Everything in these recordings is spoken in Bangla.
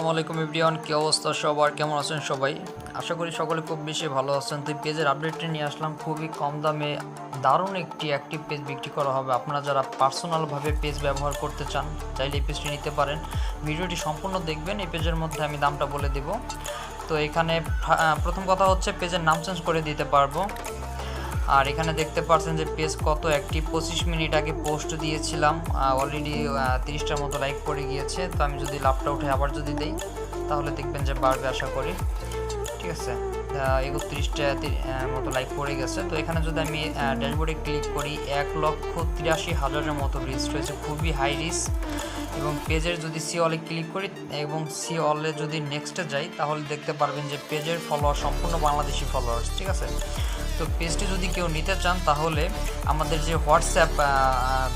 আসসালামু আলাইকুম এভরিওয়ান, কি অবস্থা সবার, কেমন আছেন সবাই? আশা করি সকলে খুব বেশি ভালো আছেন। তো পেজের আপডেটটি নিয়ে আসলাম। খুবই কম দামে দারুণ একটি অ্যাক্টিভ পেজ বিক্রি করা হবে। আপনারা যারা পার্সোনালভাবে পেজ ব্যবহার করতে চান চাইলে এই পেজটি নিতে পারেন। ভিডিওটি সম্পূর্ণ দেখবেন। এই পেজের মধ্যে আমি দামটা বলে দেব। তো এখানে প্রথম কথা হচ্ছে পেজের নাম চেঞ্জ করে দিতে পারবো। আর এখানে দেখতে পাচ্ছেন যে পেজ কত অ্যাক্টিভ। 25 মিনিট আগে পোস্ট দিয়েছিলাম, অলরেডি 30টার মতো লাইক পড়ে গিয়েছে। তো আমি যদি লাভটা উঠে আবার যদি দেই তাহলে দেখবেন যে বাড়বে আশা করি। ঠিক আছে, 31টা মতো লাইক পড়ে গেছে। তো এখানে যদি আমি ড্যাশবোর্ডে ক্লিক করি 1,83,000-এর মতো রিচ রয়েছে, খুবই হাই রিচ। এবং পেজের যদি সি অলে ক্লিক করি এবং সি অলে যদি নেক্সটে যাই তাহলে দেখতে পারবেন যে পেজের ফলোয়ার সম্পূর্ণ বাংলাদেশি ফলোয়ার্স। ঠিক আছে, তো পেজটি যদি কেউ নিতে চান তাহলে আমাদের যে হোয়াটসঅ্যাপ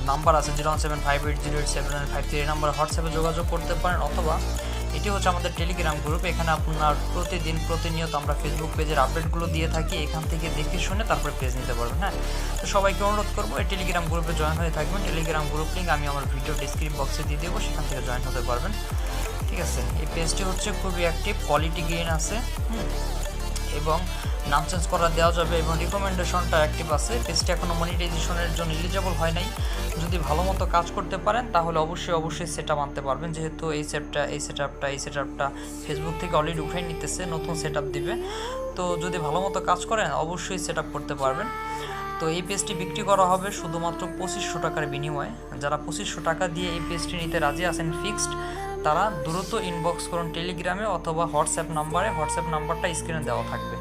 নাম্বার আছে 01758087953, এই নাম্বারে হোয়াটসঅ্যাপে যোগাযোগ করতে পারেন। অথবা এটি হচ্ছে আমাদের টেলিগ্রাম গ্রুপ। এখানে আপনার প্রতিনিয়ত আমরা ফেসবুক পেজের আপডেটগুলো দিয়ে থাকি। এখান থেকে দেখে শুনে তারপরে পেজ নিতে পারবেন। হ্যাঁ, তো সবাইকে অনুরোধ করবো এই টেলিগ্রাম গ্রুপে জয়েন হয়ে থাকবেন। টেলিগ্রাম গ্রুপ লিঙ্ক আমি আমার ভিডিও ডেসক্রিপশন বক্সে দিয়ে দেবো, সেখান থেকে জয়েন হতে পারবেন। ঠিক আছে, এই পেজটি হচ্ছে খুবই অ্যাক্টিভ, কোয়ালিটি গেইন আছে এবং নাম চেঞ্জ করা দেওয়া যাবে এবং রিকমেন্ডেশনটা অ্যাক্টিভ আছে। পেজটি এখনও মনিটাইজেশনের জন্য এলিজিবল হয় নাই। যদি ভালো মতো কাজ করতে পারেন তাহলে অবশ্যই সেটআপ আনতে পারবেন, যেহেতু এই সেটআপটা ফেসবুক থেকে অলরেডি উঠাই নিতেছে, নতুন সেটআপ দিবে। তো যদি ভালো মতো কাজ করেন অবশ্যই সেটআপ করতে পারবেন। তো এই পেজটি বিক্রি করা হবে শুধুমাত্র 2500 টাকার বিনিময়ে। যারা 2500 টাকা দিয়ে এই পেজটি নিতে রাজি আছেন ফিক্সড, তারা দ্রুত ইনবক্স করুন টেলিগ্রামে অথবা হোয়াটসঅ্যাপ নাম্বারে। হোয়াটসঅ্যাপ নাম্বারটা স্ক্রিনে দেওয়া থাকবে।